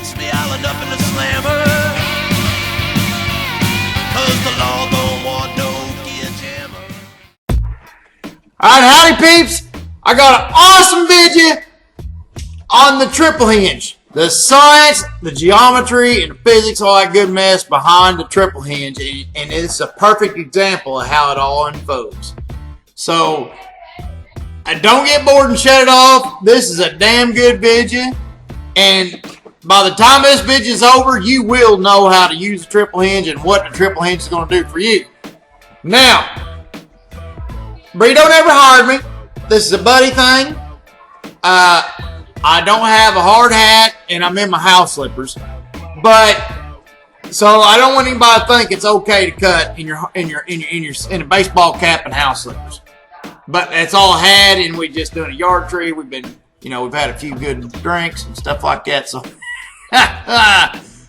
gets me all up in the slammer. Cause the law don't want no gear jammer. Alright, howdy peeps! I got an awesome video on the triple hinge. The science, the geometry, and the physics, all that good mess behind the triple hinge. And it's a perfect example of how it all unfolds. So, don't get bored and shut it off. This is a damn good video. And by the time this video is over, you will know how to use the triple hinge and what the triple hinge is going to do for you. Now, Bree don't ever hired me. This is a buddy thing. I don't have a hard hat and I'm in my house slippers. But so I don't want anybody to think it's okay to cut in a baseball cap and house slippers. But that's all I had, and we just doing a yard tree. We've been, we've had a few good drinks and stuff like that. So,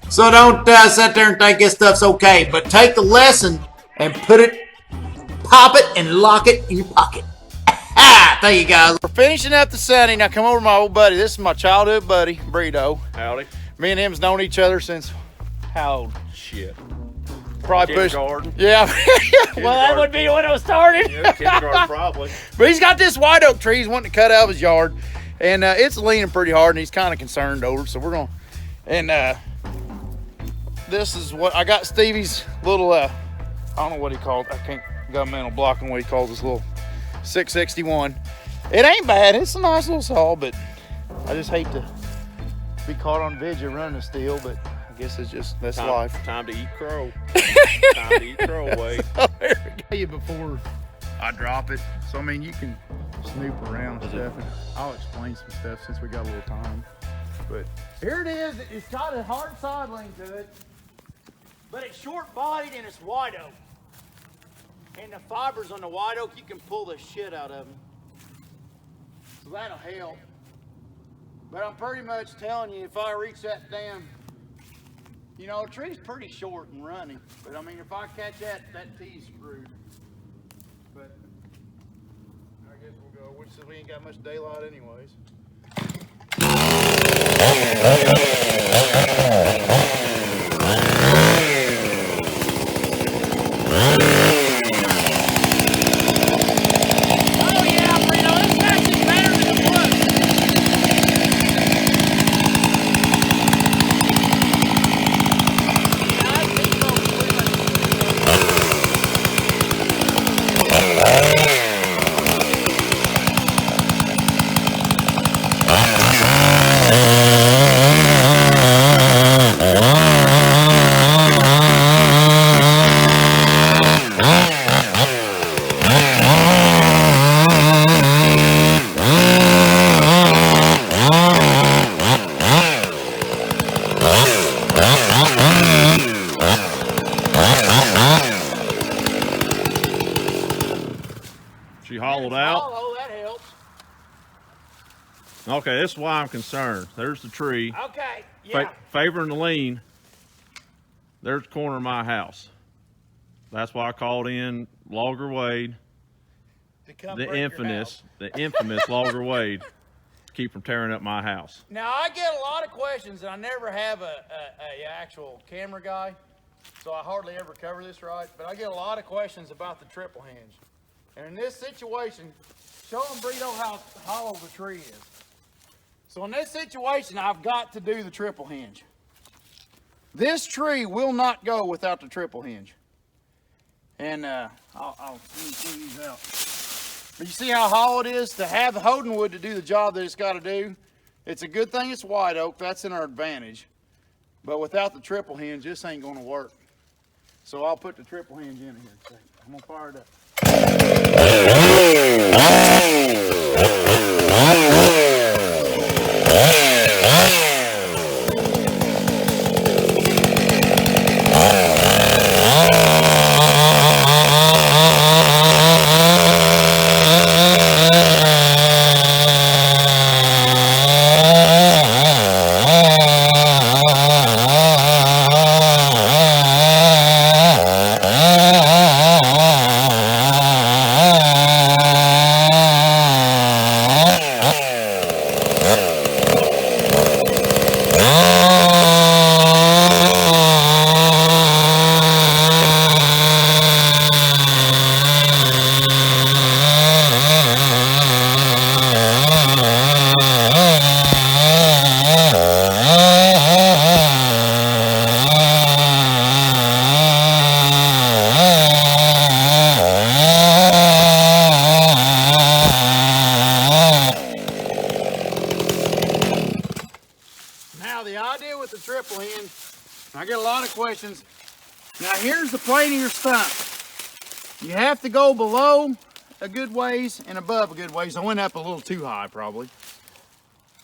so don't sit there and think this stuff's okay. But take the lesson and pop it, and lock it in your pocket. Thank you guys. We're finishing up the Sunny. Now come over, my old buddy. This is my childhood buddy, Bredo. Howdy. Me and him's known each other since how old? Shit. Probably Kindergarten. Yeah. Well, that would be when it was started. Yeah, kindergarten probably. But he's got this white oak tree he's wanting to cut out of his yard. And it's leaning pretty hard, and he's kind of concerned over it. So we're going to... And this is what... I got Stevie's little... I don't know what he called. I can't... Got a mental block on what he calls this little 661. It ain't bad. It's a nice little saw, but I just hate to be caught on video running a steel, but I guess it's just, that's life. Time to eat crow. Time to eat crow away. Tell you before I drop it. So, I mean, you can snoop around and stuff, and I'll explain some stuff since we got a little time. But here it is. It's got a hard side link to it, but it's short bodied and it's wide oak. And the fibers on the white oak, you can pull the shit out of them. So that'll help. But I'm pretty much telling you, if I reach that damn, the tree's pretty short and runny. But I mean, if I catch that T's screwed. But I guess we'll go, which we ain't got much daylight anyways. She hollowed out. Oh, that helps. Okay, this is why I'm concerned. There's the tree. Okay, yeah. Favoring the lean. There's the corner of my house. That's why I called in Logger Wade, the infamous Logger Wade, to keep from tearing up my house. Now, I get a lot of questions, and I never have a actual camera guy, so I hardly ever cover this right, but I get a lot of questions about the triple hinge. And in this situation, show them, Brito, how hollow the tree is. So in this situation, I've got to do the triple hinge. This tree will not go without the triple hinge. And I'll clean these out. But you see how hollow it is? To have the Hoden wood to do the job that it's got to do, it's a good thing it's white oak. That's in our advantage. But without the triple hinge, this ain't going to work. So I'll put the triple hinge in here. I'm going to fire it up. Now the idea with the triple hinge, I get a lot of questions. Now here's the plane of your stump. You have to go below a good ways and above a good ways. I went up a little too high probably.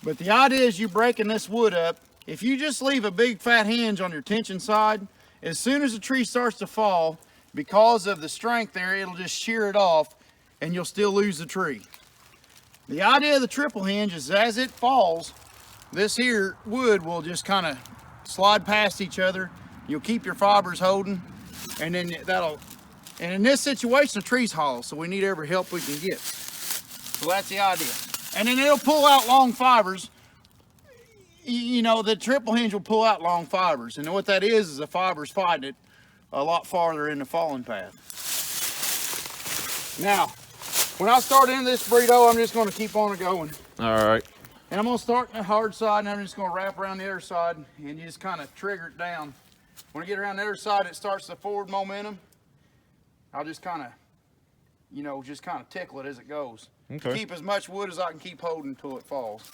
But the idea is you breaking this wood up. If you just leave a big fat hinge on your tension side, as soon as the tree starts to fall, because of the strength there, it'll just shear it off and you'll still lose the tree. The idea of the triple hinge is as it falls, this here wood will just kind of slide past each other. You'll keep your fibers holding, and then and in this situation, the tree's hollow, so we need every help we can get. So that's the idea. And then it'll pull out long fibers. You know, the triple hinge will pull out long fibers. And what that is the fibers fighting it a lot farther in the falling path. Now, when I start into this burrito, I'm just going to keep on going. All right. And I'm going to start on the hard side, and I'm just going to wrap around the other side, and you just kind of trigger it down. When I get around the other side, it starts the forward momentum. I'll just kind of, you know, just kind of tickle it as it goes. Okay. Keep as much wood as I can keep holding until it falls.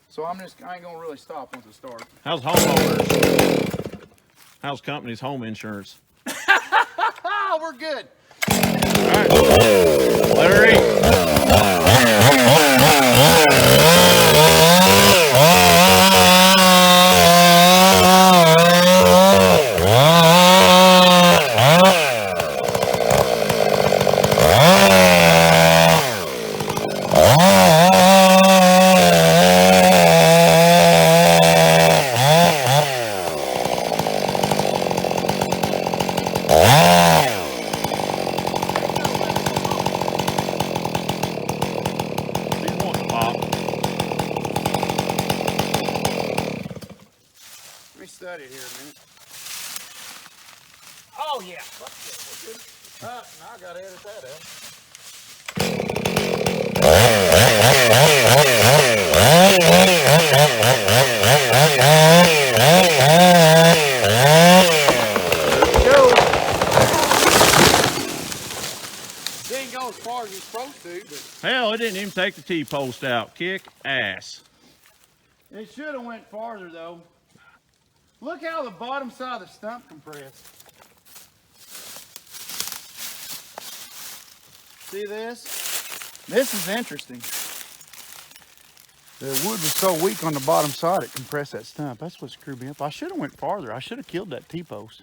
So I ain't going to really stop once it starts. How's homeowners? How's company's home insurance? We're good. All right. Let her eat. Let me study it here a minute. Oh yeah, we're good. Now I gotta edit that Didn't go as far as you're supposed to, but Hell, it didn't even take the T-post out. Kick ass. it should have went farther though. Look how the bottom side of the stump compressed. See this? This is interesting. The wood was so weak on the bottom side it compressed that stump. That's what screwed me up. I should have went farther. I should have killed that T-post.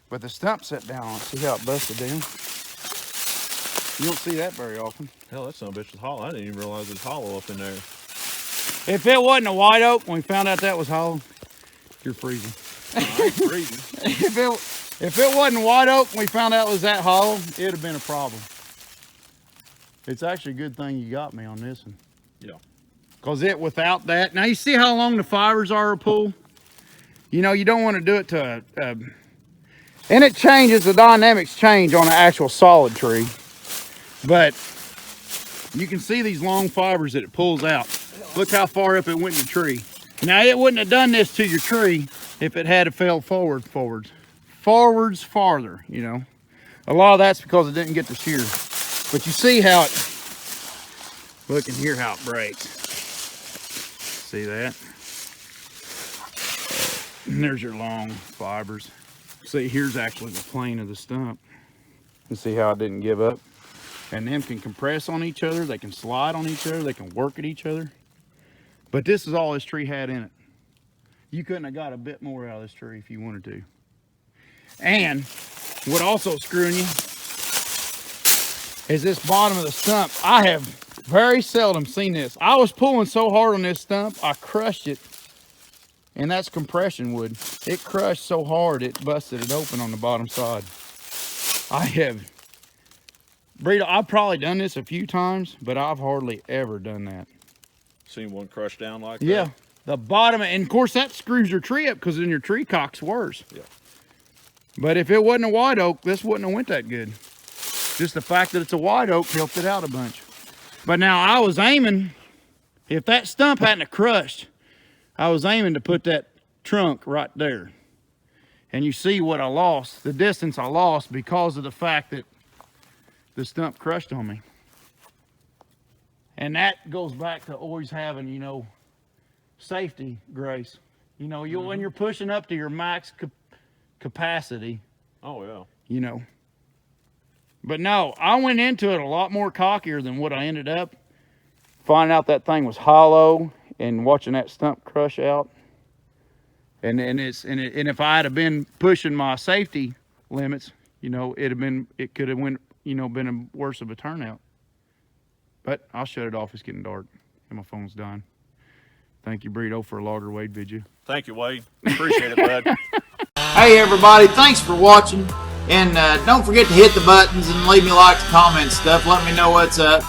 But the stump set down on it. See how it busted down? You don't see that very often. Hell, that son of a bitch was hollow. I didn't even realize it was hollow up in there. If it wasn't a white oak, when we found out that was hollow, you're freezing. I ain't freezing. If it wasn't white oak and we found out it was that hollow, it'd have been a problem. It's actually a good thing you got me on this one. Yeah. Because without that, now you see how long the fibers are a pull? You know, you don't want to do it to and it changes, the dynamics change on an actual solid tree. But you can see these long fibers that it pulls out. Look how far up it went in the tree. Now it wouldn't have done this to your tree if it had fell forwards farther, you know. A lot of that's because it didn't get the shear. But you see how it, look and hear how it breaks. See that? And there's your long fibers. See, here's actually the plane of the stump. And see how it didn't give up? And them can compress on each other, they can slide on each other, they can work at each other. But this is all this tree had in it. You couldn't have got a bit more out of this tree if you wanted to. And what also screwing you is this bottom of the stump. I have very seldom seen this. I was pulling so hard on this stump, I crushed it. And that's compression wood. It crushed so hard, it busted it open on the bottom side. Brito, I've probably done this a few times, but I've hardly ever done that. Seen one crushed down like that? Yeah, the bottom, and of course that screws your tree up because then your tree cock's worse. Yeah. But if it wasn't a white oak, this wouldn't have went that good. Just the fact that it's a white oak helped it out a bunch. But now I was aiming, if that stump hadn't have crushed, I was aiming to put that trunk right there. And you see what I lost, the distance I lost because of the fact that the stump crushed on me. And that goes back to always having, you know, safety grace. You know, when you're pushing up to your max capacity. Oh yeah. You know. But no, I went into it a lot more cockier than what I ended up. Finding out that thing was hollow and watching that stump crush out. And if I had been pushing my safety limits, you know, it could have been a worse of a turnout. But I'll shut it off. It's getting dark and my phone's dying. Thank you, Brito, for a logger Wade video. Thank you, Wade. Appreciate it, bud. Hey everybody, thanks for watching. And don't forget to hit the buttons and leave me likes, comments, stuff. Let me know what's up.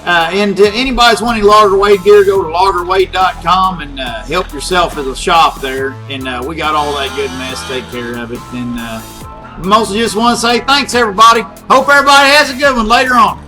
And to anybody's wanting logger Wade gear, go to loggerwade.com and help yourself at the shop there. And we got all that good mess. Take care of it. And mostly just want to say thanks, everybody. Hope everybody has a good one later on.